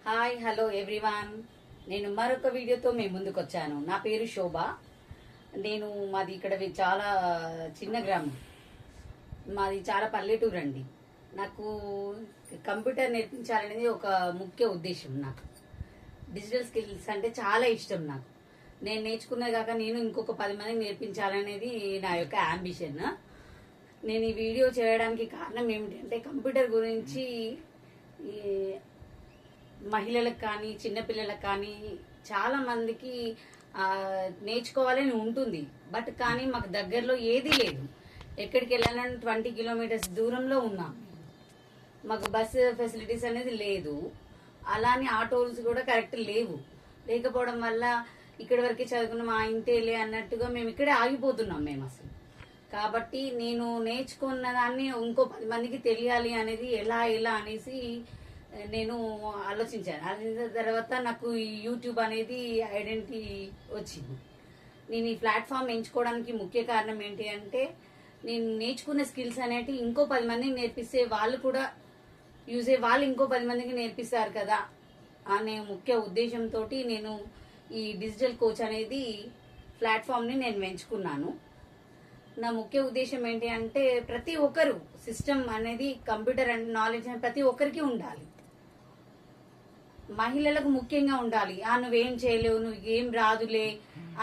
Hi hello everyone. నేను మరొక వీడియోతో మీ ముందుకు వచ్చాను. నా పేరు శోభ. మాది ఇక్కడ చాలా చిన్న గ్రామం, మాది చాలా పల్లెటూరు అండి. నాకు కంప్యూటర్ నేర్పించాలనేది ఒక ముఖ్య ఉద్దేశం. నాకు డిజిటల్ స్కిల్స్ అంటే చాలా ఇష్టం. నేను నేర్చుకున్నది కాక నేను ఇంకొక 10 మందికి నేర్పించాలనేది నా యొక్క అంబిషన్. నేను ఈ వీడియో చేయడానికి కారణం ఏమిటంటే కంప్యూటర్ గురించి మహిళలకు కానీ చిన్నపిల్లలకు కానీ చాలా మందికి నేర్చుకోవాలని ఉంటుంది. బట్ కానీ మాకు దగ్గరలో ఏదీ లేదు. ఎక్కడికి వెళ్ళాలని 20 కిలోమీటర్స్ దూరంలో ఉన్నాం. మాకు బస్సు ఫెసిలిటీస్ అనేది లేదు. అలానే ఆటోస్ కూడా కరెక్ట్ లేవు. లేకపోవడం వల్ల ఇక్కడి వరకే చదువుకున్న మా ఇంటేలే అన్నట్టుగా మేము ఇక్కడే ఆగిపోతున్నాం మేము అసలు. కాబట్టి నేను నేర్చుకున్న దాన్ని ఇంకో 10 మందికి తెలియాలి అనేది ఎలా అనేసి నేను ఆలోచించాను. ఆలోచించిన తర్వాత నాకు ఈ యూట్యూబ్ అనేది ఐడెంటిటీ వచ్చింది. నేను ఈ ప్లాట్ఫామ్ ఎంచుకోవడానికి ముఖ్య కారణం ఏంటి అంటే నేను నేర్చుకున్న స్కిల్స్ అనేవి ఇంకో 10 మందికి నేర్పిస్తే వాళ్ళు కూడా వాళ్ళు ఇంకో 10 మందికి నేర్పిస్తారు కదా అనే ముఖ్య ఉద్దేశంతో నేను ఈ డిజిటల్ కోచ్ అనేది ప్లాట్ఫామ్ని నేను ఎంచుకున్నాను. నా ముఖ్య ఉద్దేశం ఏంటి అంటే ప్రతి ఒక్కరు సిస్టమ్ అనేది కంప్యూటర్ అండ్ నాలెడ్జ్ అనేది ప్రతి ఒక్కరికి ఉండాలి. మహిళలకు ముఖ్యంగా ఉండాలి. నువ్వేం చేయలేవు, నువ్వు ఏం రాదులే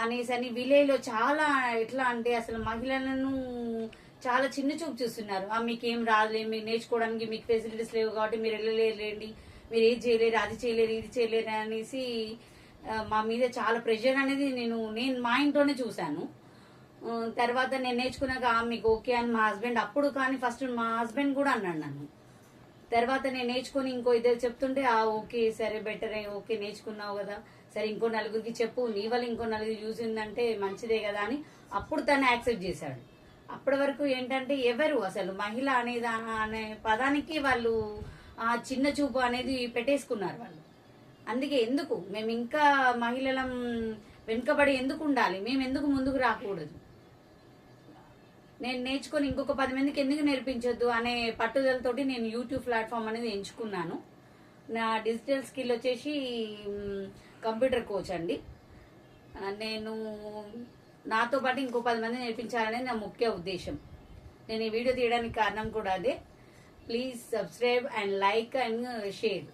అనేసి అని విలేజ్లో చాలా ఎట్లా అంటే అసలు మహిళలను చాలా చిన్న చూపు చూస్తున్నారు. మీకేం రాదులే, మీరు నేర్చుకోవడానికి మీకు ఫెసిలిటీస్ లేవు కాబట్టి మీరు వెళ్ళలేరులేండి, మీరు ఏది చేయలేరు, అది చేయలేరు, ఇది చేయలేరు అనేసి మా మీద చాలా ప్రెషర్ అనేది నేను మా ఇంట్లోనే చూశాను. తర్వాత నేను నేర్చుకున్నాక మీకు ఓకే అని మా హస్బెండ్ అప్పుడు కానీ ఫస్ట్ మా హస్బెండ్ కూడా అన్నాడు నన్ను. తర్వాత నేను నేర్చుకుని ఇంకో ఇద్దరు చెప్తుంటే ఓకే సరే బెటరే, ఓకే నేర్చుకున్నావు కదా, సరే ఇంకో నలుగురికి చెప్పు, నీ వల్ల ఇంకో నలుగురు యూజ్ ఉందంటే మంచిదే కదా అని అప్పుడు తను యాక్సెప్ట్ చేశాడు. అప్పటి వరకు ఏంటంటే ఎవరు అసలు మహిళ అనే పదానికి వాళ్ళు చిన్న చూపు అనేది పెట్టేసుకున్నారు వాళ్ళు. అందుకే ఎందుకు మేము ఇంకా మహిళలం వెనుకబడి ఎందుకు ఉండాలి, మేము ఎందుకు ముందుకు రాకూడదు, నేను నేర్చుకొని ఇంకొక 10 మందికి ఎందుకు నేర్పించొద్దు అనే పట్టుదలతోటి నేను యూట్యూబ్ ప్లాట్ఫామ్ అనేది ఎంచుకున్నాను. నా డిజిటల్ స్కిల్ వచ్చేసి కంప్యూటర్ కోచ్ అండి. నేను నాతో పాటు ఇంకో 10 మంది నేర్పించాలనేది నా ముఖ్య ఉద్దేశం. నేను ఈ వీడియో తీయడానికి కారణం కూడా అదే. Please subscribe and like and share.